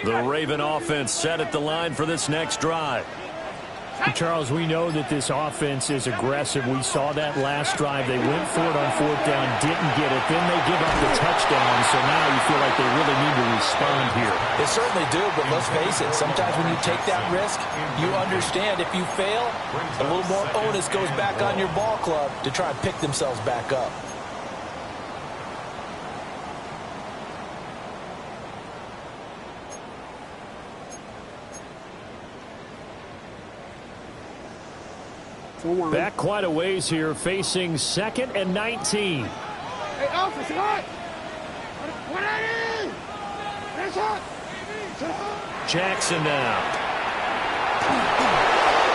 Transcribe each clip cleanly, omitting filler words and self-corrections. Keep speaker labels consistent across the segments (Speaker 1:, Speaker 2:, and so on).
Speaker 1: The Raven offense set at the line for this next drive.
Speaker 2: Charles, we know that this offense is aggressive. We saw that last drive. They went for it on fourth down, didn't get it. Then they give up the touchdown, so now you feel like they really need to respond here.
Speaker 3: They certainly do, but let's face it, sometimes when you take that risk, you understand if you fail, a little more onus goes back on your ball club to try and pick themselves back up.
Speaker 2: Back quite a ways here, facing 2nd and 19.
Speaker 4: Hey, officer, what?
Speaker 1: Jackson now.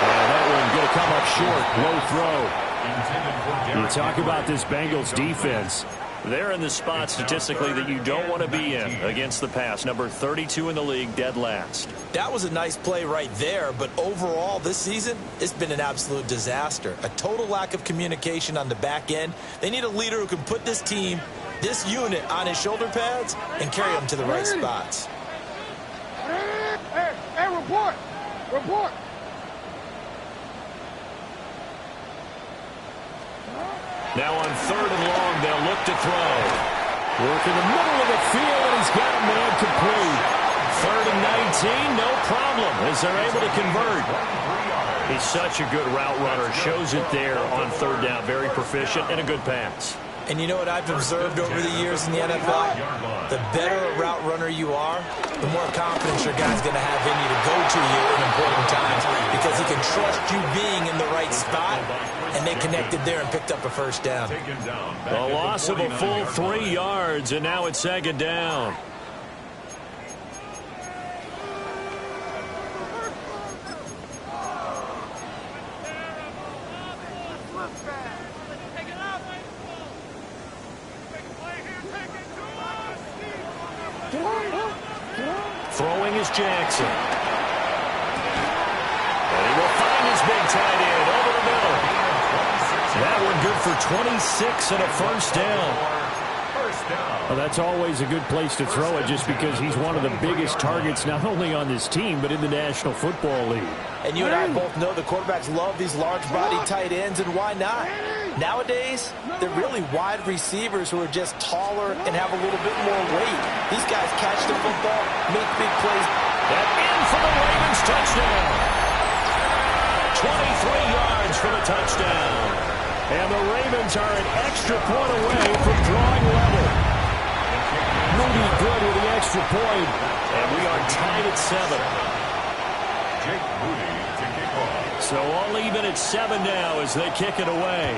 Speaker 1: And that one going to come up short. Low throw. You talk about this Bengals defense. They're in the spot statistically that you don't want to be in against the pass. Number 32 in the league, dead last.
Speaker 3: That was a nice play right there, but overall this season, it's been an absolute disaster. A total lack of communication on the back end. They need a leader who can put this team, this unit, on his shoulder pads and carry them to the right spots.
Speaker 4: Hey, report! Report!
Speaker 1: Now on 3rd and long, they'll look to throw. Work in the middle of the field, and he's got a man complete. 3rd and 19, no problem, as they're able to convert. He's such a good route runner. Shows it there on 3rd down. Very proficient and a good pass.
Speaker 3: And you know what I've observed over the years in the NFL? The better a route runner you are, the more confidence your guy's going to have in you to go to you in important times because he can trust you being in the right spot, and they connected there and picked up a first down.
Speaker 1: A loss of a full 3 yards, and now it's 2nd down. Throwing is Jackson. And he will find his big tight end over the middle. That one good for 26 and a first down.
Speaker 2: Well, that's always a good place to throw it just because he's one of the biggest targets not only on this team but in the National Football League.
Speaker 3: And you and I both know the quarterbacks love these large-body tight ends, and why not? Nowadays, they're really wide receivers who are just taller and have a little bit more weight. These guys catch the football, make big plays.
Speaker 1: That in for the Ravens touchdown. 23 yards for the touchdown. And the Ravens are an extra point away from drawing level. Moody good with the extra point. And we are tied at 7.
Speaker 5: Jake Moody to kick off.
Speaker 1: So all even at 7 now as they kick it away.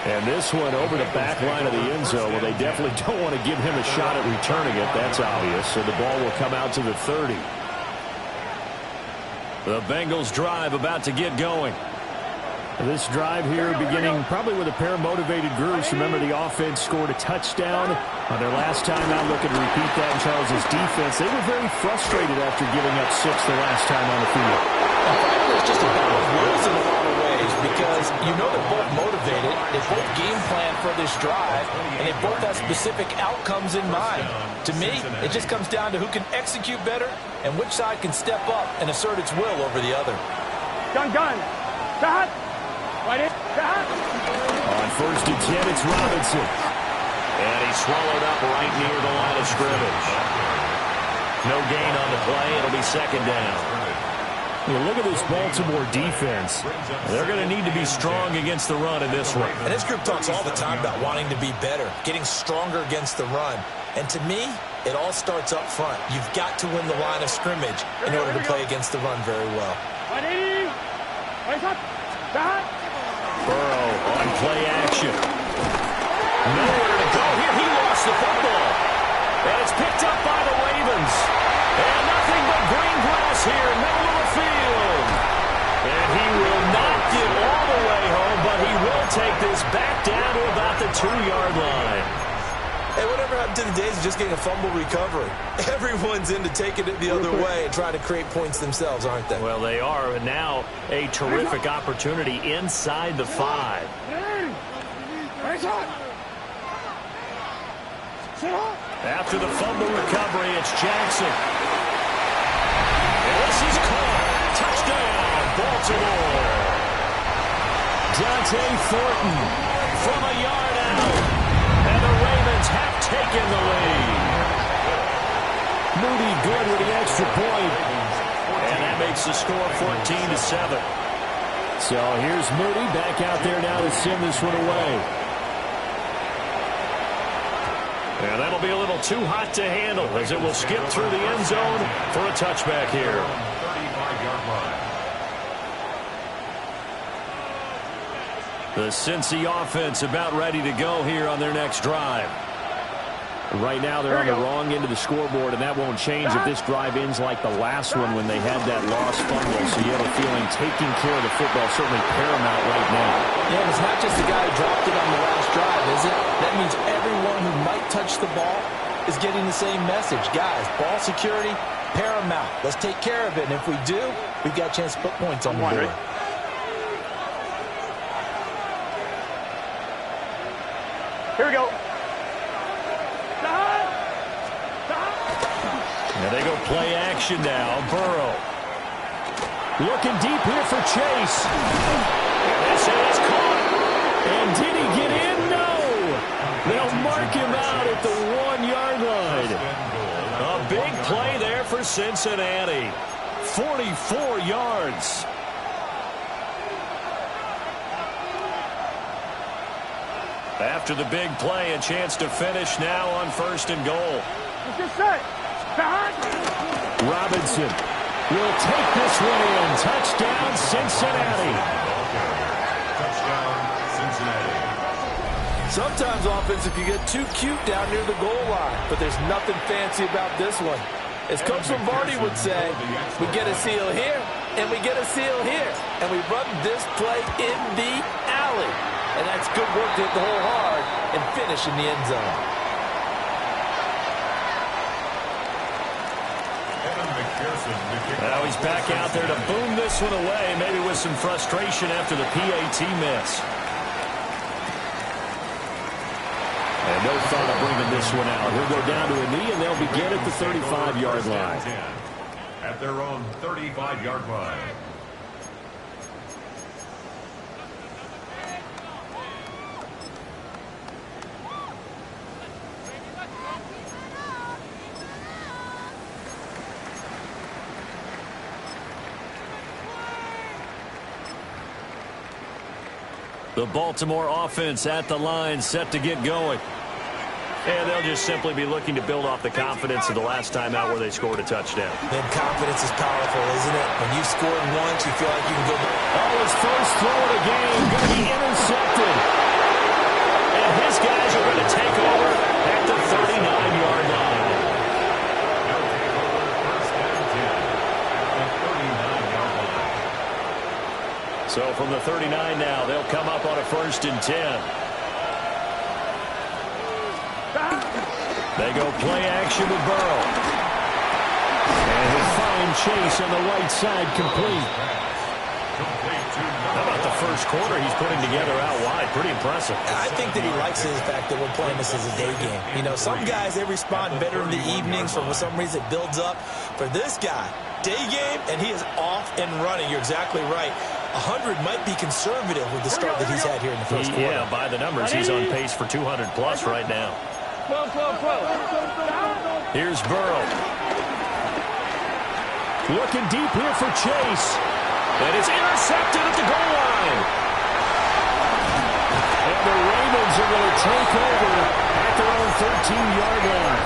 Speaker 1: And this one over the back line of the end zone. Well, they definitely don't want to give him a shot at returning it. That's obvious. So the ball will come out to the 30. The Bengals drive about to get going.
Speaker 2: This drive here beginning probably with a pair of motivated groups. Remember, the offense scored a touchdown on their last time out. Looking to repeat that in Charles's defense. They were very frustrated after giving up 6 the last time on the field.
Speaker 3: It's just a battle of wills in a lot of ways because you know they're both motivated. They both game plan for this drive, and they both have specific outcomes in mind. To me, it just comes down to who can execute better and which side can step up and assert its will over the other.
Speaker 4: Gun. Shot. Right in. Shot.
Speaker 1: On 1st and 10, it's Robinson. And he's swallowed up right near the line of scrimmage. No gain on the play. It'll be 2nd down.
Speaker 2: Look at this Baltimore defense.
Speaker 1: They're going to need to be strong against the run in this one.
Speaker 3: And this group talks all the time about wanting to be better, getting stronger against the run. And to me, it all starts up front. You've got to win the line of scrimmage in order to play against the run very well.
Speaker 1: Burrow on play action. Nowhere to go here. He lost the football. And it's picked up by the Ravens. And nothing but green grass here, middle of the field. And he will not get all the way home, but he will take this back down to about the 2-yard line.
Speaker 3: Hey, whatever happened to the days of just getting a fumble recovery? Everyone's into taking it the other way and trying to create points themselves, aren't they?
Speaker 1: Well, they are. And now a terrific opportunity inside the 5. After the fumble recovery, it's Jackson. And this is caught. Touchdown, Baltimore. Dante Thornton from a yard out. And the Ravens have taken the lead. Moody good with the extra point. And that makes the score 14-7.
Speaker 2: So here's Moody back out there now to send this one away.
Speaker 1: And that'll be a little too hot to handle as it will skip through the end zone for a touchback here.
Speaker 5: 35-yard line.
Speaker 1: The Cincy offense about ready to go here on their next drive.
Speaker 2: Right now they're on the wrong end of the scoreboard, and that won't change if this drive ends like the last one when they had that lost fumble. So you have a feeling taking care of the football is certainly paramount right now.
Speaker 3: Yeah, and it's not just the guy who dropped it on the last drive, is it? That means everyone who might touch the ball is getting the same message. Guys, ball security, paramount. Let's take care of it, and if we do, we've got a chance to put points on the board.
Speaker 4: Here we go.
Speaker 1: And they go play action now. Burrow.
Speaker 2: Looking deep here for Chase.
Speaker 1: This is caught.
Speaker 2: And did he get in? No. They'll mark him out at the 1-yard line.
Speaker 1: A big play there for Cincinnati. 44 yards. After the big play, a chance to finish now on 1st and goal.
Speaker 4: Let's get set.
Speaker 2: Robinson will take this one in. Touchdown, Cincinnati.
Speaker 5: Touchdown, Cincinnati.
Speaker 3: Sometimes offensive can get too cute down near the goal line, but there's nothing fancy about this one. As Coach Lombardi would say, we get a seal here, and we get a seal here, and we run this play in the alley. And that's good work to hit the hole hard and finish in the end zone.
Speaker 1: Now he's back out there to boom this one away, maybe with some frustration after the PAT miss.
Speaker 2: And no thought of bringing this one out. He'll go down to a knee, and they'll begin at the 35-yard line.
Speaker 5: At their own 35-yard line.
Speaker 1: The Baltimore offense at the line, set to get going. And they'll just simply be looking to build off the confidence of the last time out where they scored a touchdown.
Speaker 3: Then confidence is powerful, isn't it? When you've scored once, you feel like you can go back.
Speaker 2: Oh, his first throw of the game going to be intercepted.
Speaker 1: And his guys are going to take over at the 39-yard line. So from the 39 now, they'll come up on a 1st and 10. They go play action with Burrow.
Speaker 2: And he'll find Chase on the right side, complete.
Speaker 1: How about the first quarter he's putting together out wide? Pretty impressive.
Speaker 3: I think that he likes the fact that we're playing this as a day game. You know, some guys, they respond better in the evenings. For some reason, it builds up. For this guy, day game, and he is off and running. You're exactly right. 100 might be conservative with the start that he's had here in the first quarter.
Speaker 1: Yeah, by the numbers, he's on pace for 200-plus right now. Here's Burrow.
Speaker 2: Looking deep here for Chase.
Speaker 1: And it's intercepted at the goal line.
Speaker 2: And the Ravens are going to take over at their own 13-yard line.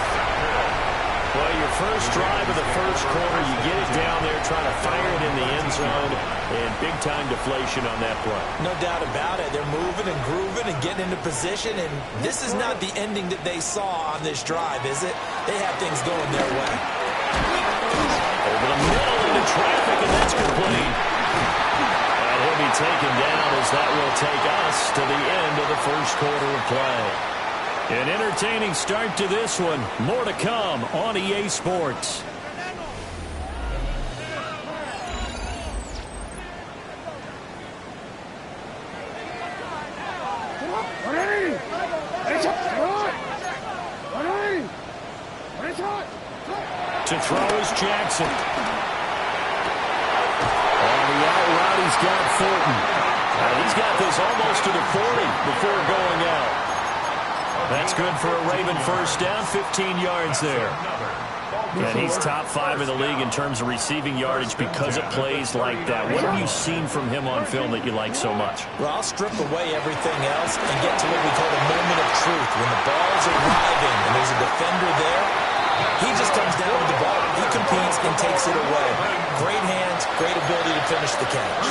Speaker 1: Well, your first drive of the first quarter, you get it down there, trying to fire it in the end zone, and big-time deflation on that play.
Speaker 3: No doubt about it. They're moving and grooving and getting into position, and this is not the ending that they saw on this drive, is it? They have things going their way.
Speaker 1: Over the middle into traffic, and that's complete. And he'll be taken down as that will take us to the end of the first quarter of play. An entertaining start to this one. More to come on EA Sports. To throw is Jackson.
Speaker 2: On the out route, he's got Thornton.
Speaker 1: He's got this almost to the 40 before going out. That's good for a Raven first down, 15 yards there. And he's top 5 in the league in terms of receiving yardage because of plays like that. What have you seen from him on film that you like so much?
Speaker 3: Well, I'll strip away everything else and get to what we call the moment of truth. When the ball's arriving and there's a defender there, he just comes down with the ball. He competes and takes it away. Great hands, great ability to finish the catch.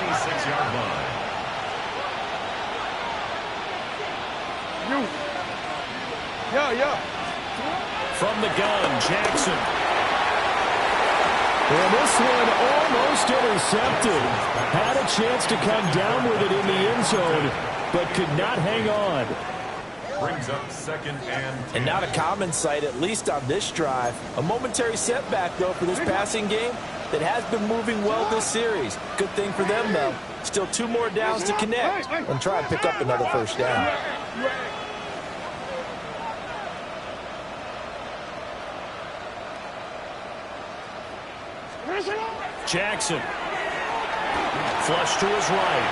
Speaker 5: 26-yard line.
Speaker 4: Yeah.
Speaker 1: From the gun, Jackson.
Speaker 2: And this one almost intercepted. Had a chance to come down with it in the end zone, but could not hang on.
Speaker 5: Brings up 2nd and 10.
Speaker 3: And not a common sight, at least on this drive. A momentary setback, though, for this passing game that has been moving well this series. Good thing for them, though. Still 2 more downs to connect and try and pick up another first down.
Speaker 1: Jackson. Flush to his right.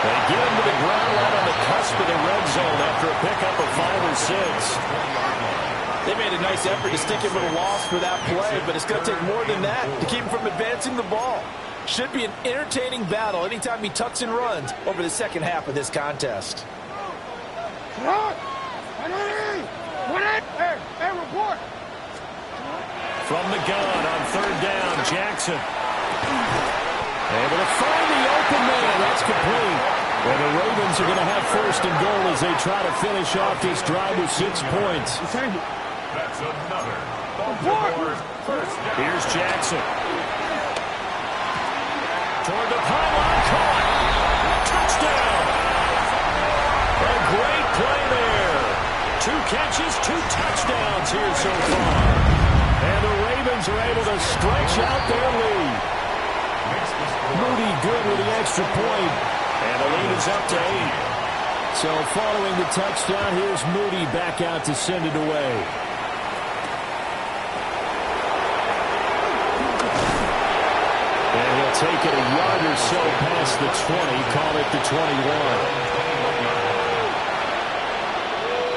Speaker 1: They get him to the ground right on the cusp of the red zone after a pickup of 5 or 6.
Speaker 3: They made a nice effort to stick him with a loss for that play, but it's going to take more than that to keep him from advancing the ball. Should be an entertaining battle anytime he tucks and runs over the second half of this contest.
Speaker 4: Hey, report.
Speaker 1: From the gun on 3rd down, Jackson. Able to find the open man. That's complete. And the Ravens are going to have 1st and goal as they try to finish off this drive with 6 points.
Speaker 5: That's another Baltimore first down.
Speaker 1: Here's Jackson. Toward the pylon, caught. Touchdown. A great play there. 2 catches, 2 touchdowns here so far. And the Ravens are able to stretch out their lead. Moody good with the extra point. And the lead is up to 8.
Speaker 2: So following the touchdown, here's Moody back out to send it away. And he'll take it a yard or so past the 20, call it the 21.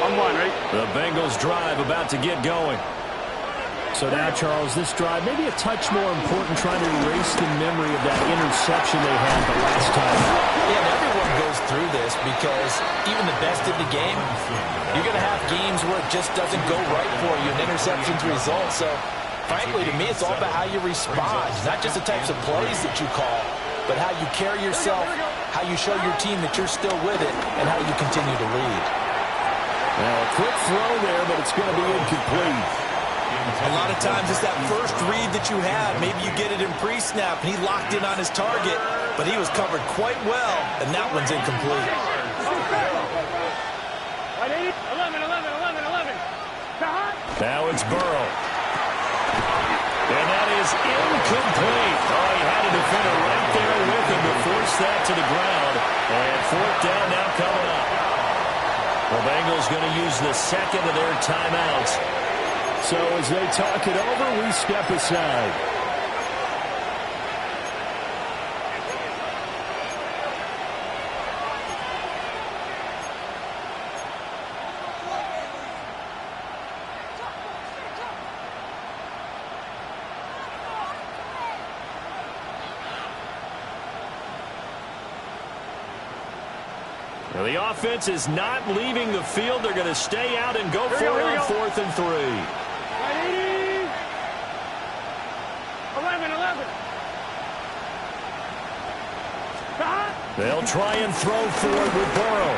Speaker 4: I'm one, right?
Speaker 1: The Bengals drive about to get going.
Speaker 2: So now, Charles, this drive maybe a touch more important, trying to erase the memory of that interception they had the last time.
Speaker 3: Yeah, and everyone goes through this because even the best in the game, you're going to have games where it just doesn't go right for you, and interceptions result. So, frankly, to me, it's all about how you respond, not just the types of plays that you call, but how you carry yourself, how you show your team that you're still with it, and how you continue to lead.
Speaker 2: Well, a quick throw there, but it's going to be incomplete.
Speaker 3: A lot of times it's that first read that you have. Maybe you get it in pre-snap, and he locked in on his target, but he was covered quite well, and that one's incomplete.
Speaker 4: 11.
Speaker 1: Now it's Burrow. And that is incomplete. Oh, he had a defender right there with him to force that to the ground. And 4th down now coming up. The Bengals going to use the second of their timeouts.
Speaker 2: So as they talk it over, we step aside.
Speaker 1: Well, the offense is not leaving the field. They're going to stay out and go for it on 4th and 3.
Speaker 4: 11.
Speaker 1: They'll try and throw for it with Burrow.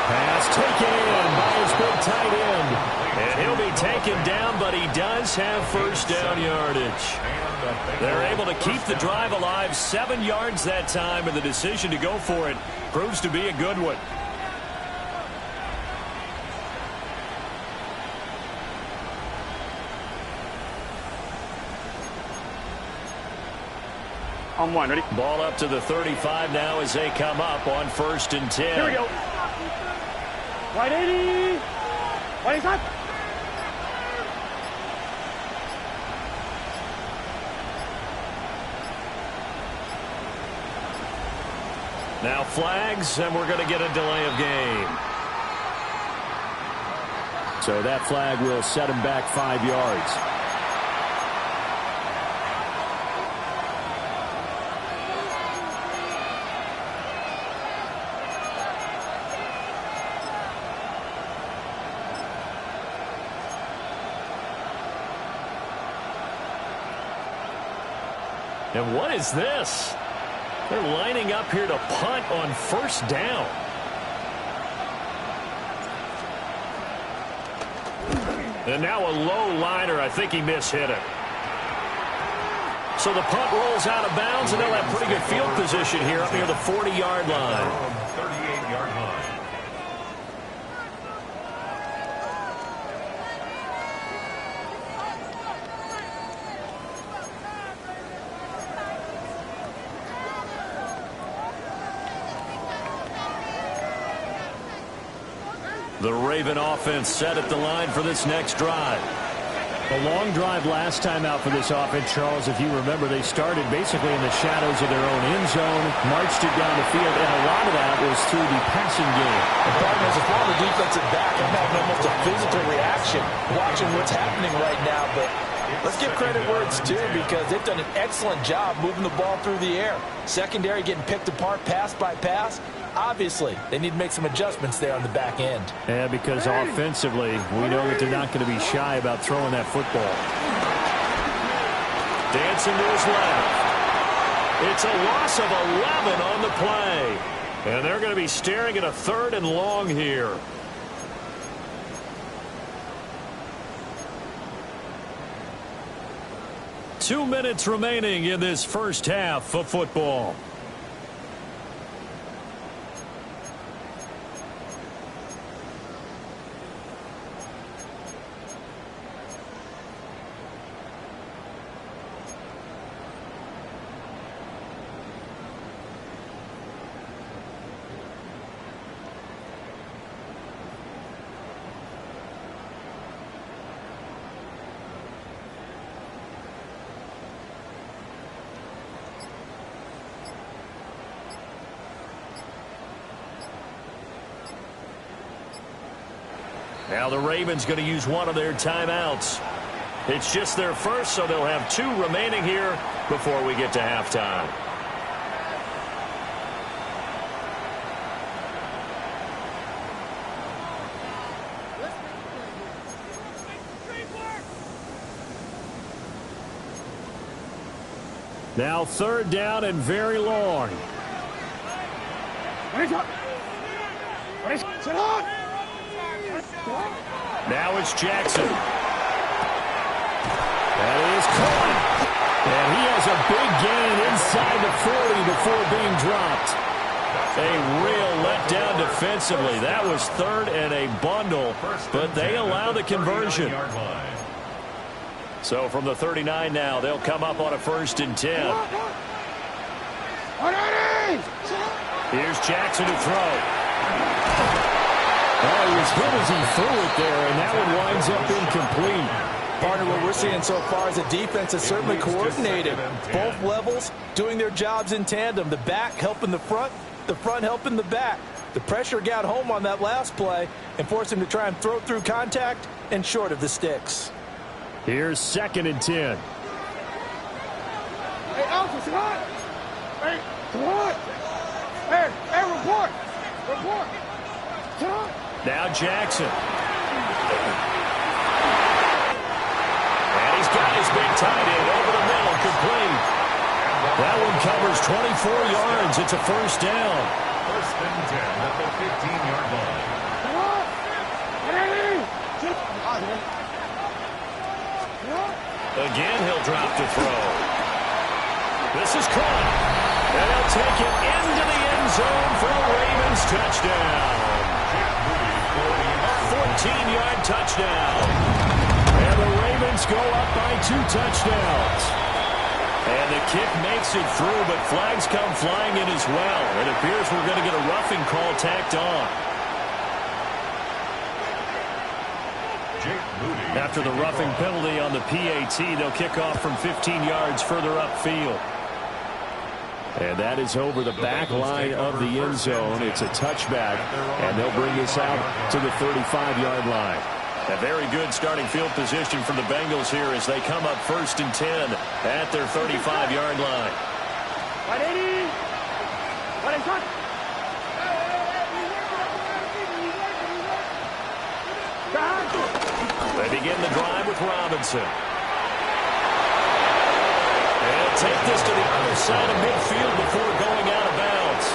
Speaker 1: Pass taken in by his big tight end. And he'll be taken down, but he does have 1st down yardage. They're able to keep the drive alive, 7 yards that time, and the decision to go for it proves to be a good one.
Speaker 4: I'm one, ready?
Speaker 1: Ball up to the 35 now as they come up on 1st and 10.
Speaker 4: Here we go. 180. 180.
Speaker 1: Now flags, and we're going to get a delay of game.
Speaker 2: So that flag will set him back 5 yards.
Speaker 1: And what is this? They're lining up here to punt on first down. And now a low liner. I think he mishit it. So the punt rolls out of bounds, and they'll have pretty good field position here up near the 40-yard line.
Speaker 5: 38-yard line.
Speaker 1: The Raven offense set at the line for this next drive.
Speaker 2: A long drive last time out for this offense, Charles. If you remember, they started basically in the shadows of their own end zone, marched it down the field, and a lot of that was through the passing game.
Speaker 3: The problem is, if I'm the defensive back, I'm having almost a physical reaction watching what's happening right now. But let's give credit where it's due, because they've done an excellent job moving the ball through the air. Secondary getting picked apart pass by pass. Obviously, they need to make some adjustments there on the back end.
Speaker 2: Yeah, because offensively, we know that they're not going to be shy about throwing that football.
Speaker 1: Dancing to his left. It's a loss of 11 on the play. And they're going to be staring at a 3rd and long here. Two minutes remaining in this first half of football. Now the Ravens going to use one of their timeouts. It's just their first, so they'll have 2 remaining here before we get to halftime.
Speaker 2: Now 3rd down and very long.
Speaker 1: Now it's Jackson.
Speaker 2: That is caught. And he has a big gain inside the 40 before being dropped.
Speaker 1: A real letdown defensively. That was 3rd and a bundle, but they allow the conversion. So from the 39 now, they'll come up on a 1st and 10. Here's Jackson to throw.
Speaker 2: Oh, he was hit as he threw it there, and that one winds up incomplete.
Speaker 3: Partner, what we're seeing so far is the defense is certainly coordinated. Both levels doing their jobs in tandem. The back helping the front helping the back. The pressure got home on that last play and forced him to try and throw through contact and short of the sticks.
Speaker 2: Here's 2nd and 10.
Speaker 4: Hey, Alpha, come on. Hey, come on. Hey, report. Report. Come on.
Speaker 1: Now Jackson. And he's got his big tight end over the middle, complete. That one covers 24 yards. It's a 1st down.
Speaker 5: 1st and 10 at the 15-yard line.
Speaker 4: Come on.
Speaker 1: Again, he'll drop to throw. This is caught. And he'll take it into the end zone for a Ravens touchdown. 14-yard touchdown.
Speaker 2: And the Ravens go up by 2 touchdowns.
Speaker 1: And the kick makes it through, but flags come flying in as well. It appears we're going to get a roughing call tacked on.
Speaker 2: After the roughing penalty on the PAT, they'll kick off from 15 yards further upfield. And that is over the back line of the end zone. It's a touchback, and they'll bring this out to the 35-yard line. A very good starting field position for the Bengals here as they come up 1st and 10 at their 35-yard line. They begin the drive with Robinson. And take this to the other side of midfield before going out of bounds.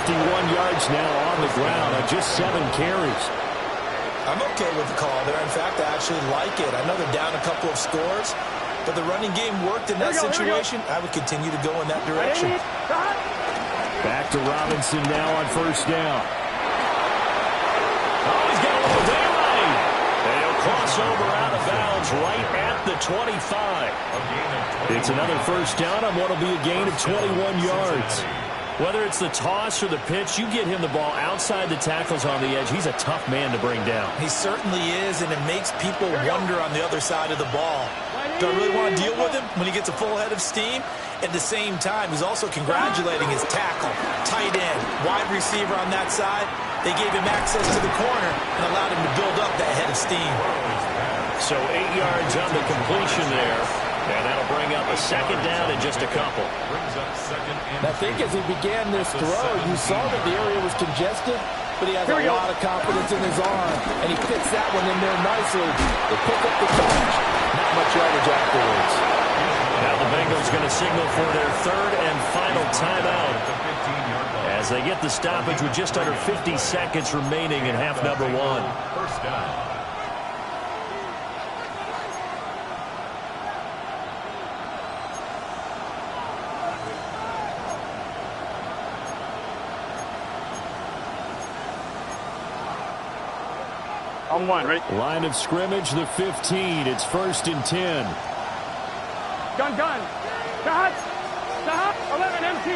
Speaker 2: 51 yards now on the ground on just 7 carries.
Speaker 3: I'm okay with the call there. In fact, I actually like it. I know they're down a couple of scores, but the running game worked in that situation. I would continue to go in that direction.
Speaker 2: Back to Robinson now on 1st down. Oh, he's got a little daylight. And he'll cross over out of bounds right at the 25. It's another 1st down on what will be a gain of 21 yards. Whether it's the toss or the pitch, you get him the ball outside the tackles on the edge. He's a tough man to bring down.
Speaker 3: He certainly is, and it makes people wonder on the other side of the ball. Do I really want to deal with him when he gets a full head of steam? At the same time, he's also congratulating his tackle, tight end, wide receiver on that side. They gave him access to the corner and allowed him to build up that head of steam.
Speaker 2: So 8 yards on the completion there. And that'll bring up a 2nd down in just a couple.
Speaker 3: I think as he began this throw, you saw that the area was congested, but he has a lot of confidence in his arm, and he fits that one in there nicely. They pick up the catch. Not much yardage afterwards.
Speaker 2: Now the Bengals going to signal for their 3rd and final timeout as they get the stoppage with just under 50 seconds remaining in half number 1.
Speaker 5: 1st down.
Speaker 4: On 1, right?
Speaker 2: Line of scrimmage, the 15. It's 1st and 10.
Speaker 4: Gun. Stop. 11 empty.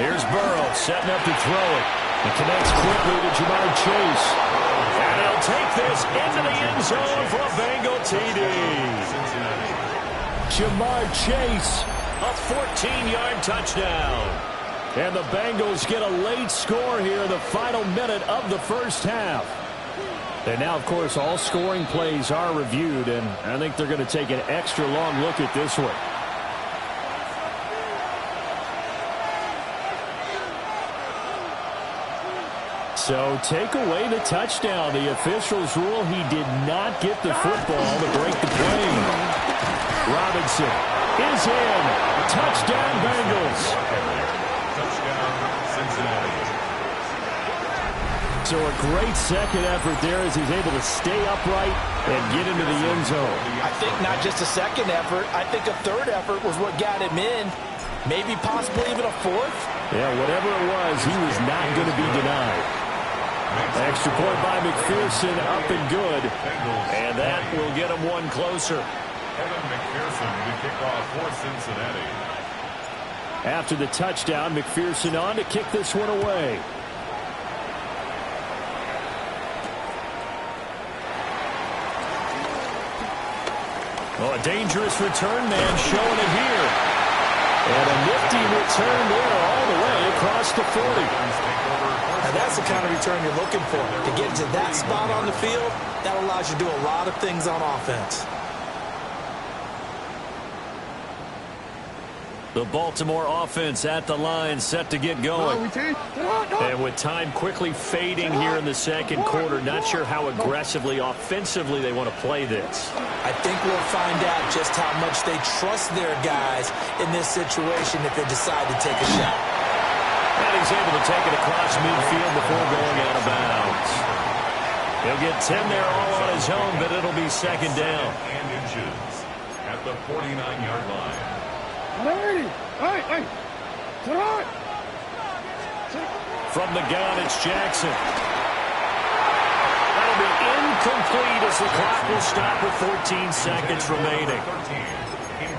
Speaker 2: Here's Burrow setting up to throw it. It connects quickly to Jamar Chase. And he'll take this into the end zone for a Bengal TD. Jamar Chase, a 14-yard touchdown. And the Bengals get a late score here in the final minute of the 1st half. And now, of course, all scoring plays are reviewed, and I think they're going to take an extra long look at this one. So take away the touchdown. The officials rule he did not get the football to break the play. Robinson is in. Touchdown, Bengals.
Speaker 5: Touchdown, Cincinnati.
Speaker 2: So a great 2nd effort there as he's able to stay upright and get into the end zone.
Speaker 3: I think not just a 2nd effort. I think a 3rd effort was what got him in. Maybe possibly even a 4th.
Speaker 2: Yeah, whatever it was, he was not going to be denied. Extra point by McPherson, up and good. And that will get him one closer.
Speaker 5: Evan McPherson to kick off for Cincinnati.
Speaker 2: After the touchdown, McPherson on to kick this one away. Oh, a dangerous return man showing it here. And a nifty return there all the way across the 40.
Speaker 3: And that's the kind of return you're looking for. To get to that spot on the field, that allows you to do a lot of things on offense.
Speaker 2: The Baltimore offense at the line, set to get going. And with time quickly fading here in the 2nd quarter, not sure how aggressively, offensively they want to play this.
Speaker 3: I think we'll find out just how much they trust their guys in this situation if they decide to take a shot.
Speaker 2: And he's able to take it across midfield before going out of bounds. He'll get 10 there all on his own, but it'll be 2nd down.
Speaker 5: And inches at the 49-yard line.
Speaker 4: Hey.
Speaker 2: From the gun, it's Jackson. That'll be incomplete as the clock will stop with 14 seconds remaining.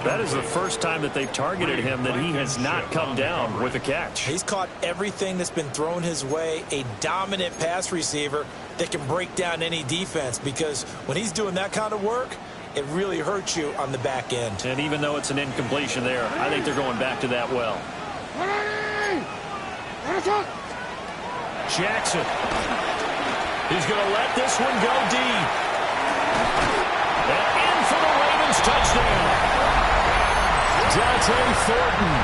Speaker 2: That is the first time that they've targeted him that he has not come down with a catch.
Speaker 3: He's caught everything that's been thrown his way. A dominant pass receiver that can break down any defense, because when he's doing that kind of work, it really hurts you on the back end.
Speaker 2: And even though it's an incompletion there, I think they're going back to that well. Jackson. He's going to let this one go deep. And in for the Ravens touchdown. Dante Thornton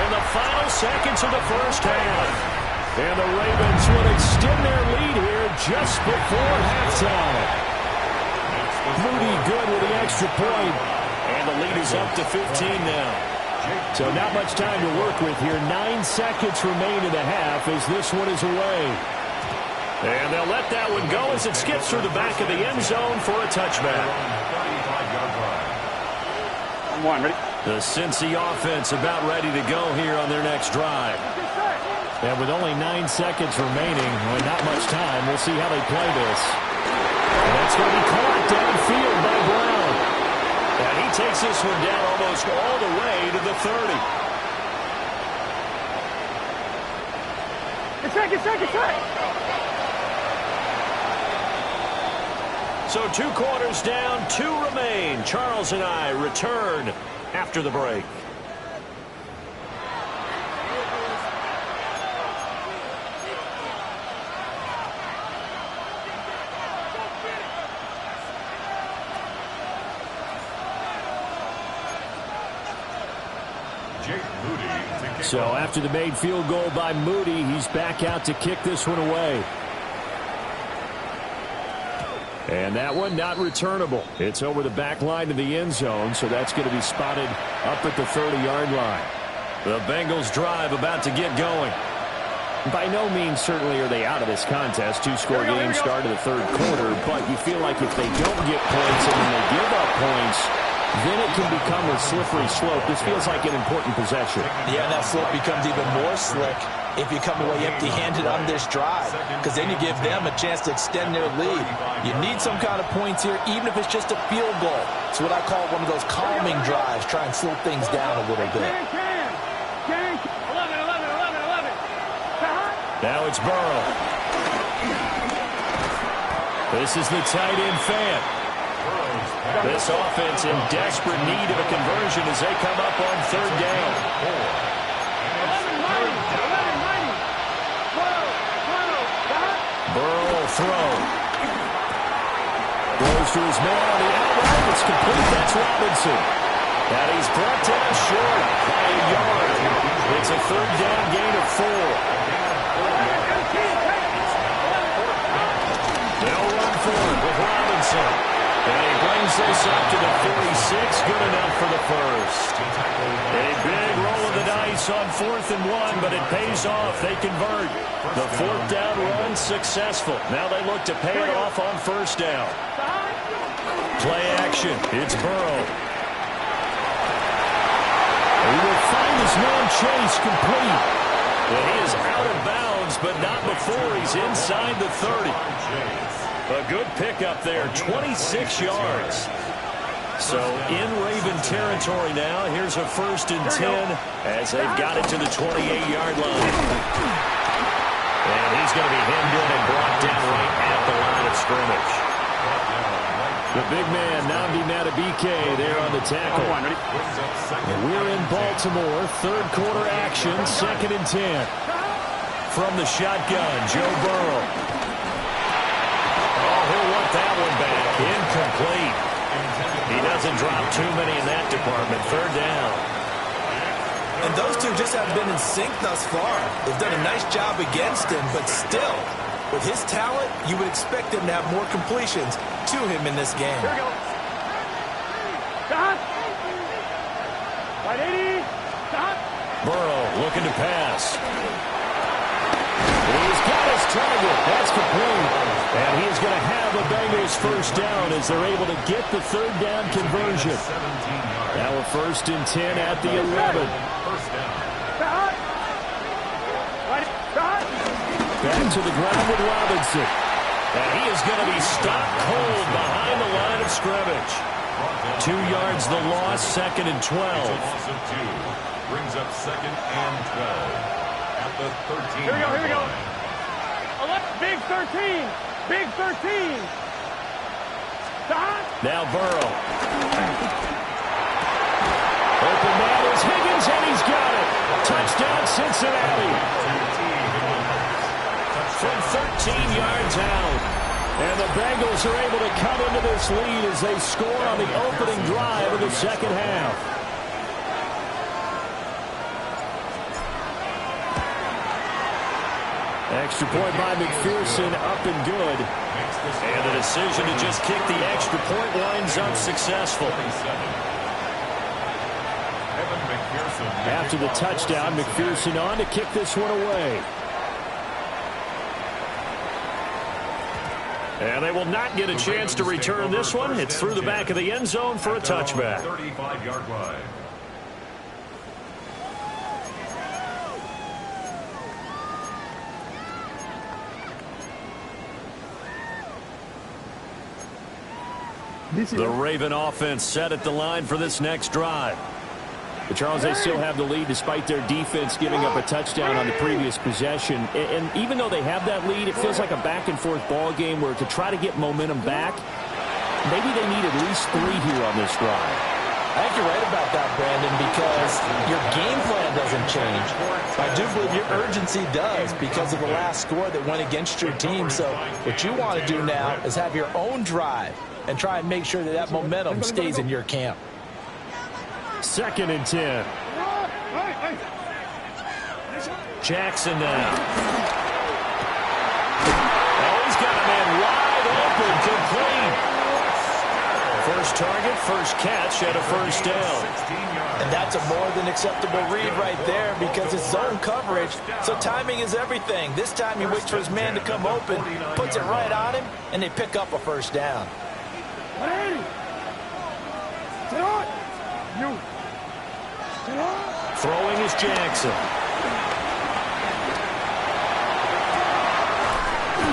Speaker 2: in the final seconds of the first half. And the Ravens will extend their lead here just before halftime. Moody good with the extra point. And the lead is up to 15 now. So not much time to work with here. 9 seconds remain in the half as this one is away. And they'll let that one go as it skips through the back of the end zone for a touchback.
Speaker 4: Ready?
Speaker 2: The Cincy offense about ready to go here on their next drive. And with only 9 seconds remaining, well, not much time, we'll see how they play this. And that's going to be caught downfield by Brown. And he takes this one down almost all the way to the 30.
Speaker 4: Second.
Speaker 2: So 2 quarters down, 2 remain. Charles and I return after the break. So after the made field goal by Moody, he's back out to kick this one away. And that one not returnable. It's over the back line of the end zone, so that's going to be spotted up at the 30-yard line. The Bengals drive about to get going. By no means certainly are they out of this contest. 2-score game start of the third quarter, but you feel like if they don't get points and then they give up points, then it can become a slippery slope. This feels like an important possession.
Speaker 3: Yeah, that slope becomes even more slick if you come away empty-handed on this drive, because then you give them a chance to extend their lead. You need some kind of points here, even if it's just a field goal. It's what I call one of those calming drives. Try and slow things down a little bit.
Speaker 4: 11.
Speaker 2: Now it's Burrow. This is the tight end fan. This offense in desperate need of a conversion as they come up on third down. Burrow will throw. Throws to his man on the outright. It's complete. That's Robinson. And he's brought down short by a yard. It's a third down gain of 4. They'll run forward with Robinson. And he brings this up to the 46. Good enough for the first. A big roll of the dice on 4th and 1, but it pays off. They convert. The 4th down run successful. Now they look to pay it off on 1st down. Play action. It's Burrow. He will find his man Chase complete. And he is out of bounds, but not before he's inside the 30. A good pickup there, 26 yards. So in Raven territory now. Here's a 1st and 10 as they've got it to the 28-yard line. And he's going to be hemmed in and brought down right at the line of scrimmage. The big man, Nnamdi Madubuike, there on the tackle. And we're in Baltimore. 3rd quarter action, 2nd and 10. From the shotgun, Joe Burrow. Oh, he'll want that one back. Incomplete. He doesn't drop too many in that department. 3rd down.
Speaker 3: And those two just haven't been in sync thus far. They've done a nice job against him, but still, with his talent, you would expect him to have more completions to him in this game.
Speaker 4: Here we go. Stop. Right 80. Stop.
Speaker 2: Burrow looking to pass. He's got his target. That's complete. And he's going to have a Bengals 1st down as they're able to get the 3rd down conversion. Now a 1st and 10 at the 11.
Speaker 4: Stop. Right. Stop.
Speaker 2: Back to the ground with Robinson. And he is going to be stopped cold behind the line of scrimmage.
Speaker 1: 2 yards the loss, 2nd and 12.
Speaker 5: Loss of 2. Brings up 2nd and 12. At the 13.
Speaker 4: Here we go. Big 13. Big 13. Stop.
Speaker 2: Now Burrow. Open man is Higgins, and he's got it. Touchdown, Cincinnati.
Speaker 1: From 13 yards out.
Speaker 2: And the Bengals are able to come into this lead as they score on the opening drive of the second half. Extra point by McPherson, up and good.
Speaker 1: And the decision to just kick the extra point winds up successful.
Speaker 2: After the touchdown, McPherson on to kick this one away.
Speaker 1: And they will not get a chance to return this one. It's through the back of the end zone for a touchback.
Speaker 5: 35-yard line.
Speaker 1: The Raven offense set at the line for this next drive.
Speaker 2: But Charles, they still have the lead despite their defense giving up a touchdown on the previous possession. And even though they have that lead, it feels like a back-and-forth ball game where to try to get momentum back, maybe they need at least 3 here on this drive.
Speaker 3: I think you're right about that, Brandon, because your game plan doesn't change. I do believe your urgency does because of the last score that went against your team. So what you want to do now is have your own drive and try and make sure that that momentum stays in your camp.
Speaker 2: 2nd and 10.
Speaker 1: Jackson now. Oh, he's got a man wide open, complete. First target, first catch at a first down.
Speaker 3: And that's a more than acceptable read right there because it's zone coverage, so timing is everything. This time he waits for his man to come open, puts it right on him, and they pick up a first down.
Speaker 1: Throwing is Jackson.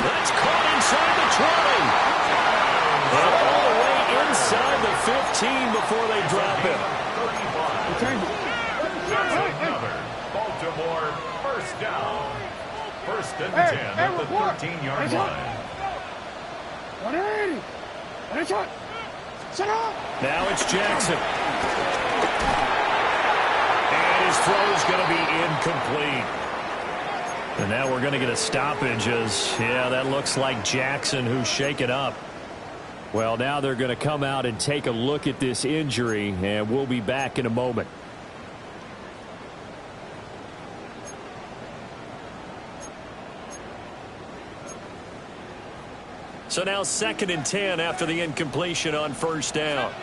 Speaker 1: That's caught inside the 20. All the way inside the 15 before they drop him.
Speaker 5: Baltimore, first down. 1st and 10 at the 13-yard line.
Speaker 1: Now it's Jackson. And his throw is going to be incomplete. And now we're going to get a stoppage as, yeah, that looks like Jackson who's shaken up.
Speaker 2: Well, now they're going to come out and take a look at this injury, and we'll be back in a moment.
Speaker 1: So now 2nd and 10 after the incompletion on first down.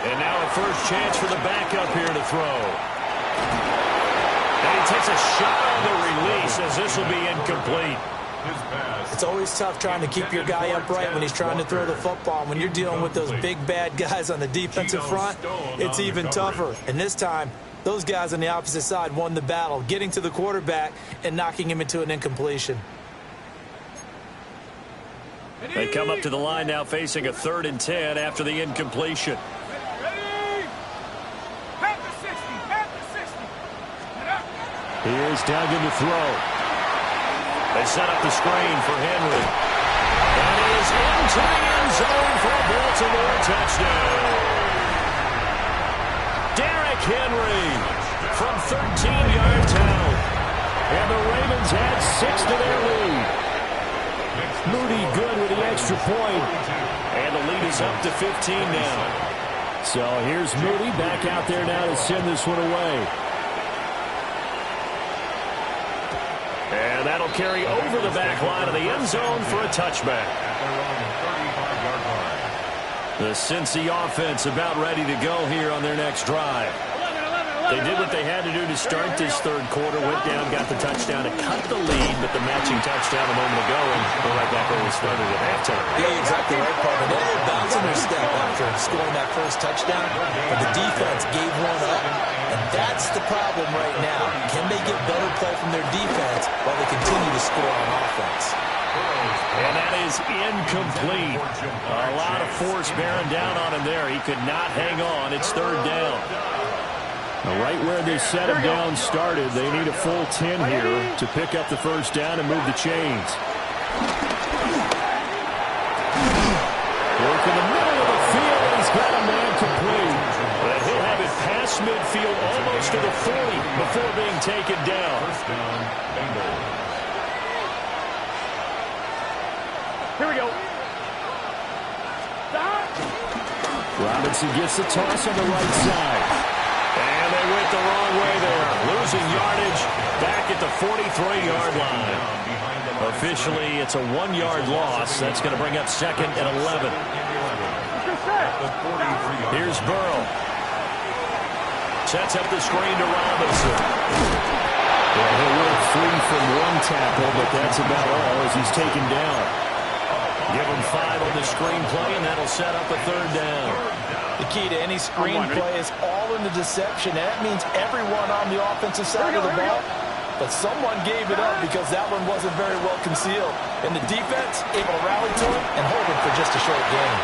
Speaker 1: And now a first chance for the backup here to throw. And he takes a shot on the release as this will be incomplete.
Speaker 3: It's always tough trying to keep your guy upright when he's trying to throw the football. When you're dealing with those big bad guys on the defensive front, it's even tougher. And this time, those guys on the opposite side won the battle, getting to the quarterback and knocking him into an incompletion.
Speaker 1: They come up to the line now facing a 3rd and 10 after the incompletion.
Speaker 2: Here's Duggan to throw.
Speaker 1: They set up the screen for Henry. That is into the end zone for a Baltimore touchdown. Derrick Henry from 13 yards out.
Speaker 2: And the Ravens add 6 to their lead. Moody good with the extra point.
Speaker 1: And the lead is up to 15 now.
Speaker 2: So here's Moody back out there now to send this one away.
Speaker 1: And that'll carry over the back line of the end zone for a touchback. The Cincy offense about ready to go here on their next drive. They did what they had to do to start this 3rd quarter, went down, got the touchdown to cut the lead, but the matching touchdown a moment ago, and we're right back where we started at halftime.
Speaker 3: Yeah, exactly right, Paul. They were bouncing their step after scoring that first touchdown, but the defense gave one up, and that's the problem right now. Can they get better play from their defense while they continue to score on offense?
Speaker 2: And that is incomplete. A lot of force bearing down on him there. He could not hang on. It's third down. Now, right where they set him down started, they need a full 10 here to pick up the first down and move the chains. Work in the middle of the field. He's got a man complete. But he'll have it past midfield almost to the 40 before being taken down.
Speaker 5: First down, Bengals.
Speaker 4: Here we go. Stop.
Speaker 2: Robinson gets the toss on the right side. And they went the wrong way there. Losing yardage back at the 43-yard line. Officially, it's a 1-yard loss. That's going to bring up second and 11. Here's Burrow. Sets up the screen to Robinson. Well, he'll work free from one tackle, but that's about all as he's taken down. Give him 5 on the screen play, and that'll set up a third down.
Speaker 3: The key to any screen play is all in the deception. And that means everyone on the offensive side of the ball. But someone gave it up because that one wasn't very well concealed. And the defense able to rally to it and hold him for just a short game.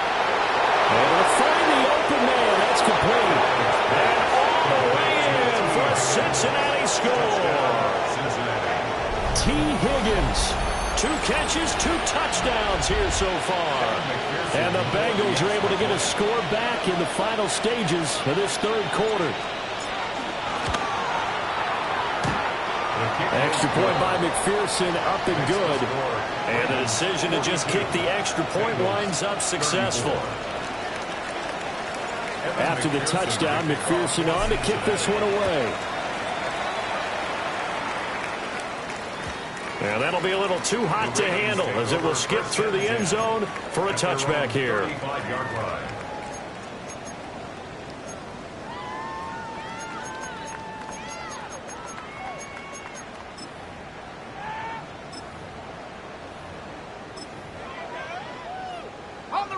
Speaker 2: Able to find the open man. That's complete. And all the way in for a Cincinnati score. T. Higgins. 2 catches, 2 touchdowns here so far. And the Bengals are able to get a score back in the final stages of this third quarter. Extra point by McPherson, up and good. And the decision to just kick the extra point winds up successful. After the touchdown, McPherson on to kick this one away. And that'll be a little too hot to handle as it will skip through the end zone for a touchback here.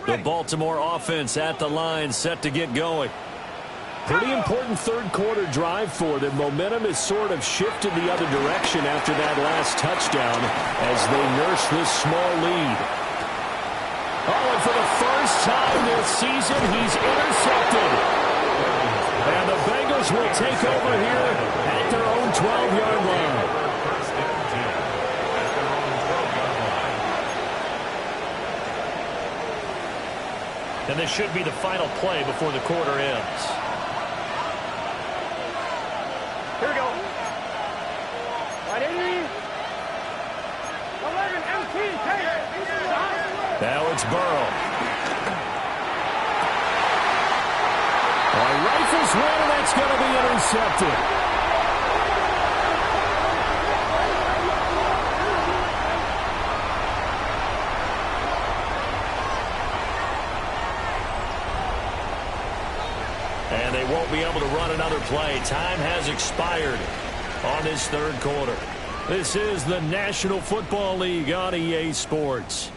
Speaker 2: The Baltimore offense at the line, set to get going. Pretty important third quarter drive for them. Momentum has sort of shifted the other direction after that last touchdown as they nurse this small lead. Oh, and for the first time this season, he's intercepted. And the Bengals will take over here at their own 12-yard line. And this should be the final play before the quarter ends.
Speaker 4: Here we go. 180. 11, MT, take it.
Speaker 2: Now it's Burrow. Rifles one, and that's going to be intercepted. And they won't be able to run another play. Time has expired on this third quarter. This is the National Football League on EA Sports.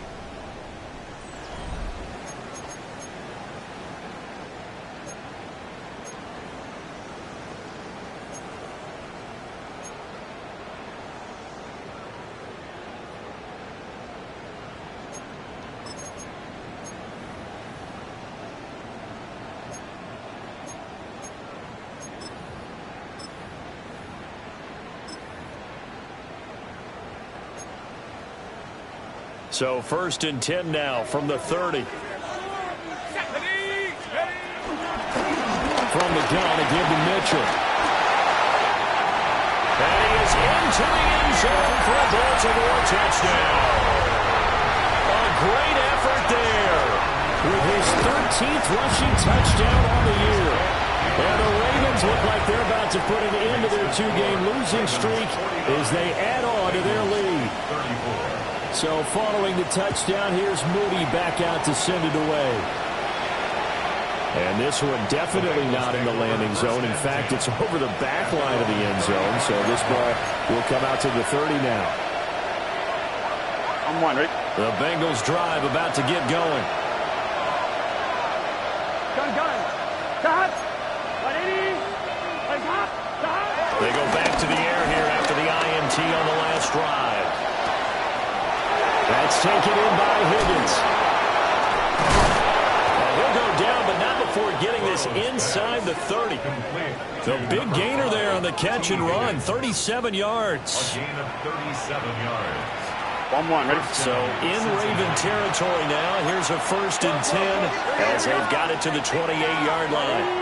Speaker 2: So 1st and 10 now from the 30. From the gun, a give to Mitchell. And he is into the end zone for a Baltimore touchdown. A great effort there with his 13th rushing touchdown on the year. And the Ravens look like they're about to put an end to their 2-game losing streak as they add on to their lead. So following the touchdown, here's Moody back out to send it away. And this one definitely not in the landing zone. In fact, it's over the back line of the end zone. So this ball will come out to the 30 now.
Speaker 4: I'm one, right?
Speaker 2: The Bengals drive about to get going.
Speaker 4: Gun. Cut. 180. Cut.
Speaker 2: They go back to the air here after the INT on the last drive. That's taken in by Higgins. He'll go down, but not before getting this inside the 30. The big gainer there on the catch and run, 37 yards.
Speaker 5: A gain of 37 yards.
Speaker 4: 1-1, ready?
Speaker 2: So in Raven territory now, here's a 1st and 10 as they've got it to the 28-yard line.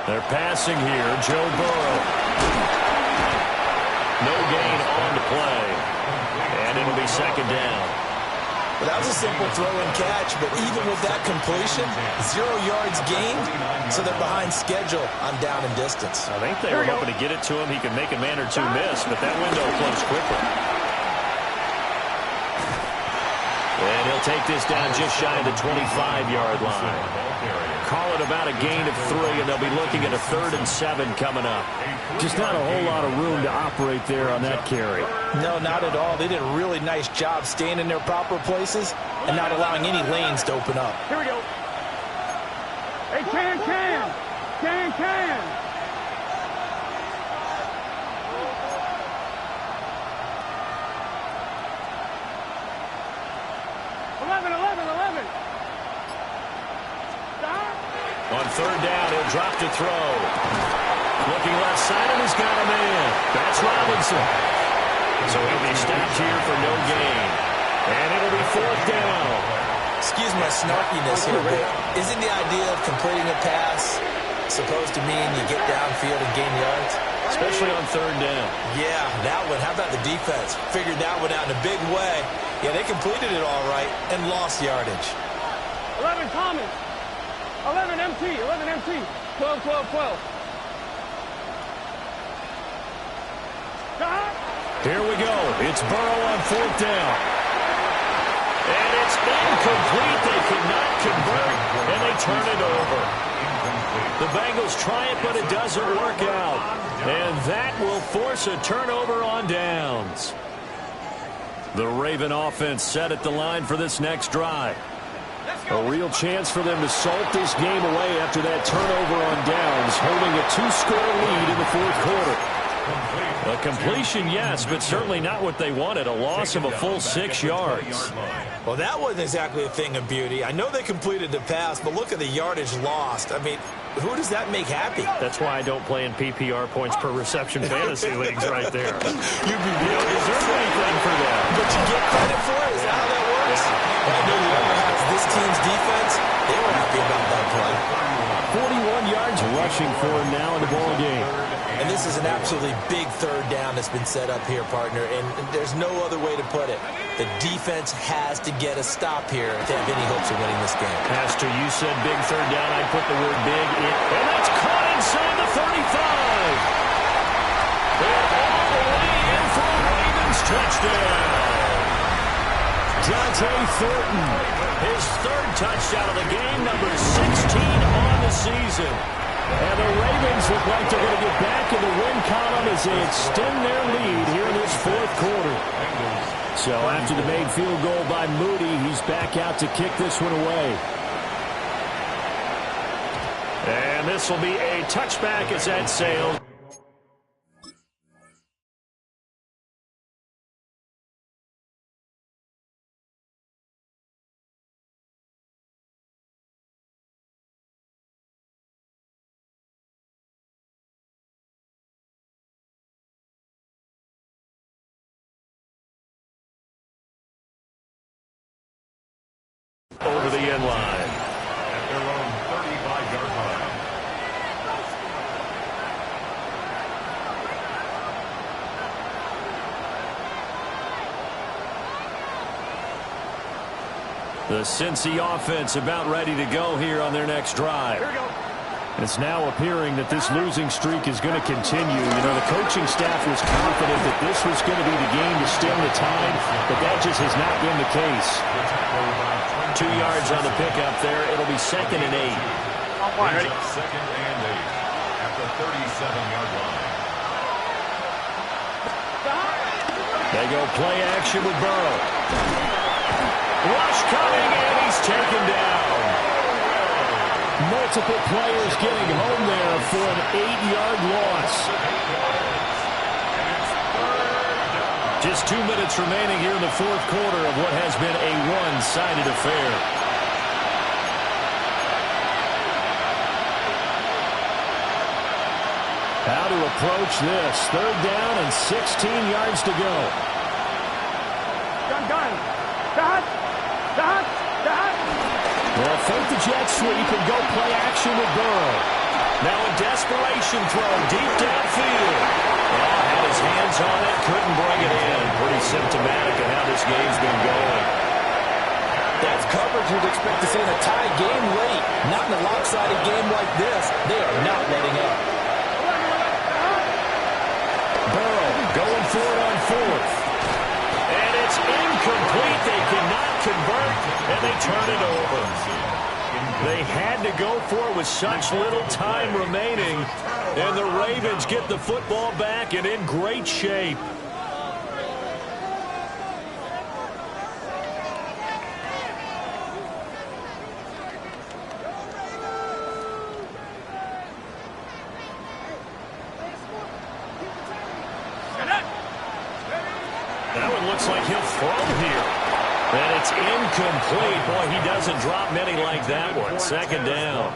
Speaker 2: They're passing here, Joe Burrow. No gain on the play. And it'll be 2nd down.
Speaker 3: Well, that was a simple throw and catch, but even with that completion, 0 yards gained, so they're behind schedule on down and distance.
Speaker 2: I think they were hoping to get it to him. He could make a man or two miss, but that window closed quickly. And he'll take this down just shy of the 25-yard line. Call it about a gain of 3, and they'll be looking at a 3rd and 7 coming up. Just not a whole lot of room to operate there on that carry.
Speaker 3: No, not at all. They did a really nice job staying in their proper places and not allowing any lanes to open up.
Speaker 4: Here we go. Hey, can. 11. Stop.
Speaker 2: On 3rd down, he'll drop to throw. Looking left side, and he's got a man. That's Robinson. So he'll be stopped here for no gain. And it'll be 4th down.
Speaker 3: Excuse my snarkiness here, but isn't the idea of completing a pass supposed to mean you get downfield and gain yards?
Speaker 2: Especially on 3rd down.
Speaker 3: Yeah, that one. How about the defense? Figured that one out in a big way. Yeah, they completed it all right and lost yardage.
Speaker 4: 11 Thomas. 11 MT. 12. Stop.
Speaker 2: Here we go. It's Burrow on 4th down. And it's incomplete. They could not convert, and they turn it over. The Bengals try it, but it doesn't work out. And that will force a turnover on downs. The Raven offense set at the line for this next drive. A real chance for them to salt this game away after that turnover on downs, holding a 2-score lead in the 4th quarter. A completion, yes, but certainly not what they wanted. A loss of a full 6 yards.
Speaker 3: Well, that wasn't exactly a thing of beauty. I know they completed the pass, but look at the yardage lost. I mean, who does that make happy?
Speaker 2: That's why I don't play in PPR points per reception fantasy leagues right there.
Speaker 3: You'd be real
Speaker 2: deserve anything for that.
Speaker 3: But you get credit for it? Is that how that works? And I know whoever has this team's defense, they were happy about that play.
Speaker 2: 41 yards rushing for him now in the ball game.
Speaker 3: And this is an absolutely big 3rd down that's been set up here, partner, and there's no other way to put it. The defense has to get a stop here if they have any hopes of winning this game.
Speaker 2: Pastor, you said big 3rd down. I put the word big in. And that's caught inside the 35. They're all the way in for a Ravens touchdown. Dante Thornton, his 3rd touchdown of the game, number 16 on the season. And the Ravens look like they're going to get back in the win column as they extend their lead here in this 4th quarter. So after the made field goal by Moody, he's back out to kick this one away. And this will be a touchback as that sails. Over the end line.
Speaker 5: At their own 35-yard line.
Speaker 2: The Cincy offense about ready to go here on their next drive.
Speaker 4: Here we go.
Speaker 2: It's now appearing that this losing streak is going to continue. You know, the coaching staff was confident that this was going to be the game to stem the tide, but that just has not been the case. 2 yards on the pickup there. It'll be 2nd and 8.
Speaker 5: Ready? 2nd and 8 at the 37-yard line.
Speaker 2: They go play action with Burrow. Rush coming, and he's taken down. Multiple players getting home there for an 8-yard loss. Just 2 minutes remaining here in the fourth quarter of what has been a one-sided affair. How to approach this. Third down and 16 yards to go. Well, fake the jet sweep and go play action with Burrow. Now a desperation throw deep downfield. Well, had his hands on it, couldn't bring it in. Pretty symptomatic of how this game's been going.
Speaker 3: That's coverage you'd expect to see in a tie game late. Not in a lopsided game like this. They are not letting up.
Speaker 2: Burrow going for it on fourth. And it's incomplete. They cannot convert, and they turn it over. They had to go for it with such little time remaining, and the Ravens get the football back and in great shape. That one looks like he'll throw here. And it's incomplete. Boy, he doesn't drop many like that one. Second down.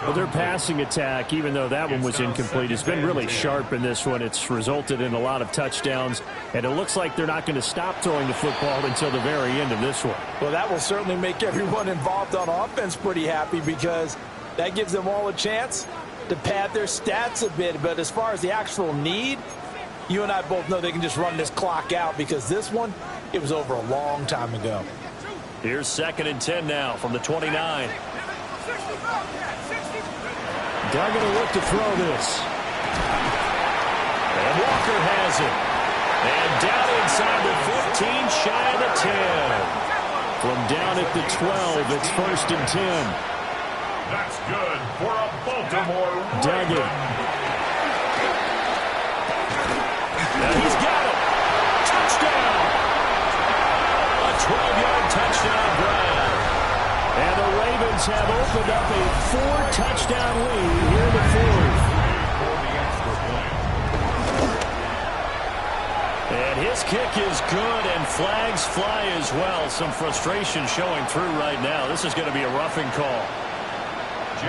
Speaker 2: Well, their passing attack, even though that one was incomplete, has been really sharp in this one. It's resulted in a lot of touchdowns, and it looks like they're not going to stop throwing the football until the very end of this one.
Speaker 3: Well, that will certainly make everyone involved on offense pretty happy because that gives them all a chance to pad their stats a bit. But as far as the actual need, you and I both know they can just run this clock out because this one, it was over a long time ago.
Speaker 2: Here's 2nd and 10 now from the 29. They're going to look to throw this. And Walker has it. And down inside the 15, shy of the 10. From down at the 12, it's 1st and 10.
Speaker 5: That's good for a Baltimore
Speaker 2: Duggan. Now he's got it. Touchdown. A 12-yard touchdown grab. And the Ravens have opened up a 4-touchdown lead here in the fourth. And his kick is good, and flags fly as well. Some frustration showing through right now. This is going to be a roughing call.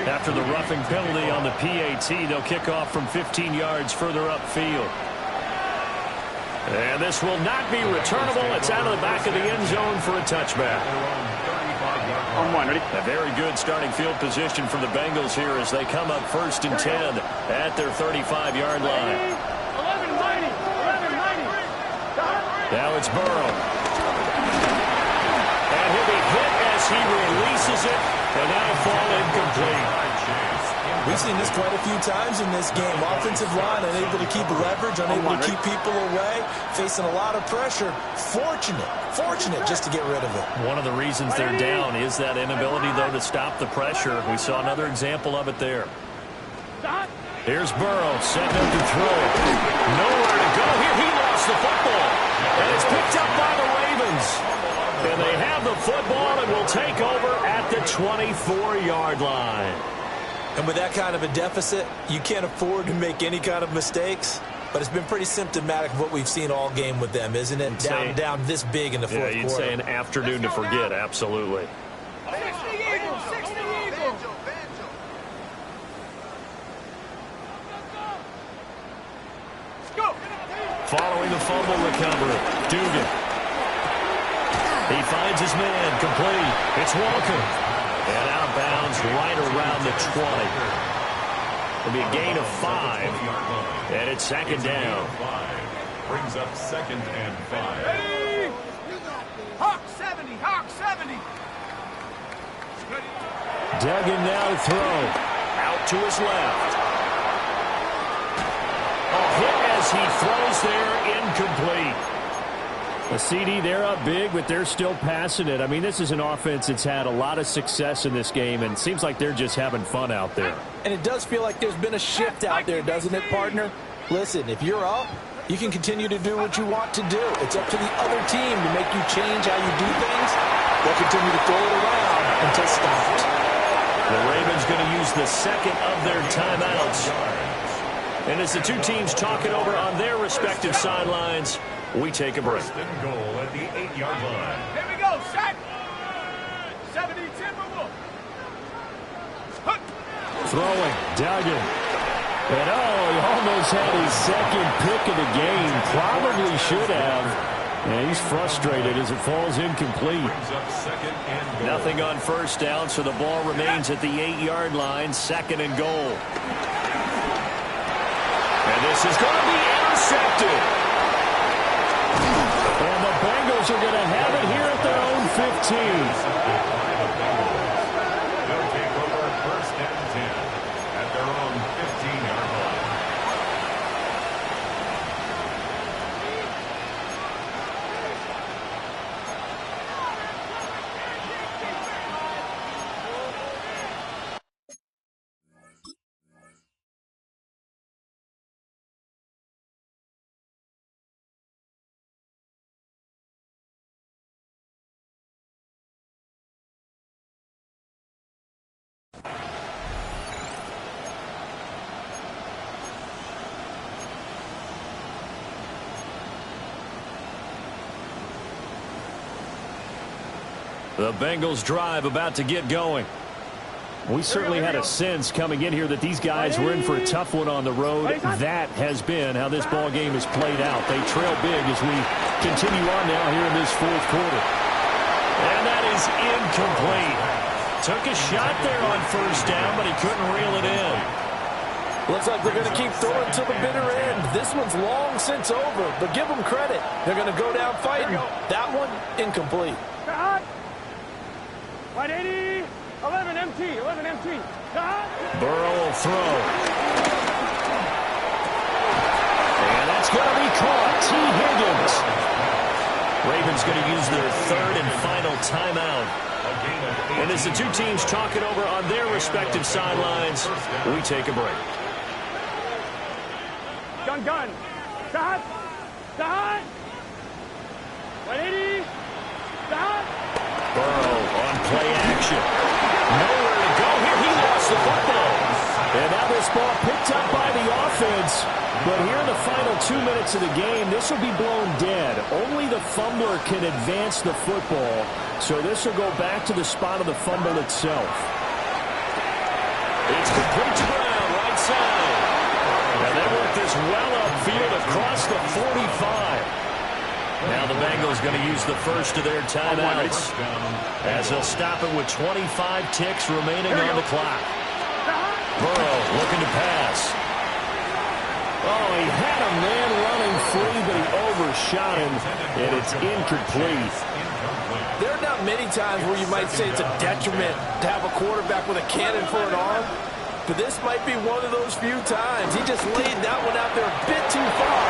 Speaker 2: After the roughing penalty on the PAT, they'll kick off from 15 yards further upfield. And this will not be returnable. It's out of the back of the end zone for a touchback.
Speaker 4: On one, ready?
Speaker 2: A very good starting field position for the Bengals here as they come up 1st and 10 at their 35-yard line.
Speaker 4: 11-90.
Speaker 2: Now it's Burrow. And he'll be hit as he releases it, and that'll fall incomplete.
Speaker 3: We've seen this quite a few times in this game. Offensive line unable to keep leverage, unable to keep people away, facing a lot of pressure. Fortunate just to get rid of it.
Speaker 2: One of the reasons they're down is that inability, though, to stop the pressure. We saw another example of it there. Here's Burrow, setting up to throw. Nowhere to go here. He lost the football. And it's picked up by the Ravens. And they have the football and will take over at the 24-yard line.
Speaker 3: And with that kind of a deficit, you can't afford to make any kind of mistakes. But it's been pretty symptomatic of what we've seen all game with them, isn't it? Down this big in the fourth quarter.
Speaker 2: Yeah, you'd say an afternoon to forget, absolutely.
Speaker 4: 60 Eagles. Go.
Speaker 2: Following the fumble recovery, Dugan. He finds his man, complete. It's Walker. And out of bounds right around the 20. It'll be a gain of 5. And it's 2nd down.
Speaker 5: Brings up 2nd and 5.
Speaker 4: Ready? Hawk 70.
Speaker 2: Duggan now to throw. Out to his left. A hit as he throws there, incomplete. A CD, they're up big, but they're still passing it. I mean, this is an offense that's had a lot of success in this game, and it seems like they're just having fun out there.
Speaker 3: And it does feel like there's been a shift out there, doesn't it, partner? Listen, if you're up, you can continue to do what you want to do. It's up to the other team to make you change how you do things. They'll continue to throw it around until stopped.
Speaker 2: The Ravens going to use the 2nd of their timeouts. And as the two teams talk it over on their respective sidelines, We take a break.
Speaker 5: First and goal at the 8-yard line.
Speaker 4: Here we go, set. 70 Timberwolves.
Speaker 2: Throwing, Duggan. And he almost had his second pick of the game. Probably should have. And he's frustrated as it falls incomplete.
Speaker 5: Brings up second and goal.
Speaker 2: Nothing on first down, so the ball remains at the 8-yard line, second and goal. And this is going to be intercepted. And the Bengals are going to have it here at their own 15.
Speaker 5: They'll take over first and 10 at their own 15-yard line.
Speaker 2: The Bengals drive about to get going. We certainly had a sense coming in here that these guys were in for a tough one on the road. That has been how this ball game has played out. They trail big as we continue on now here in this fourth quarter. And that is incomplete. Took a shot there on first down, but he couldn't reel it in.
Speaker 3: Looks like they're going to keep throwing to the bitter end. This one's long since over, but give them credit. They're going to go down fighting. That one, incomplete.
Speaker 4: 180, 11 MT, 11 MT.
Speaker 2: Burrow will throw. And that's going to be caught. T. Higgins. Ravens going to use their third and final timeout. And as the two teams talk it over on their respective sidelines, we take a break.
Speaker 4: Gun. Stop. 180. Stop.
Speaker 2: Burrow on play action. Nowhere to go here. He lost the football. And now this ball picked up by the offense. But here in the final 2 minutes of the game, this will be blown dead. Only the fumbler can advance the football. So this will go back to the spot of the fumble itself. It's complete to Brown, right side. And they work this well upfield across the 45. Now the Bengals going to use the first of their timeouts as they'll stop it with 25 ticks remaining on the clock. Burrow looking to pass. Oh, he had a man running free, but he overshot him, and it's incomplete.
Speaker 3: There are not many times where you might say it's a detriment to have a quarterback with a cannon for an arm, but this might be one of those few times. He just laid that one out there a bit too far.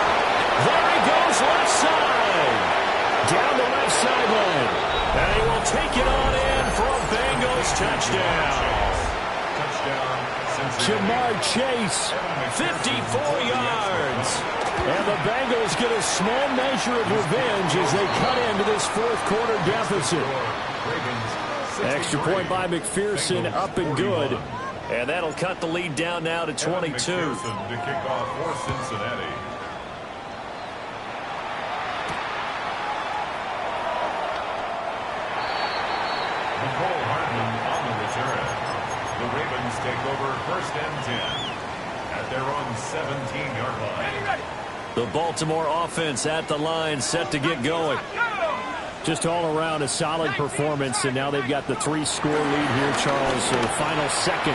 Speaker 2: There he goes, left side. Down the left sideline. And he will take it on in for a Bengals touchdown. Jamar Chase, 54 yards. And the Bengals get a small measure of revenge as they cut into this fourth quarter deficit. Extra point by McPherson, up and good. And that'll cut the lead down now to 22.
Speaker 5: To kick off for Cincinnati. Nicole Hardman on the return. The Ravens take over first and 10 at their own 17-yard line.
Speaker 2: The Baltimore offense at the line, set to get going. Just all around a solid performance, and now they've got the 3-score lead here, Charles. So final second.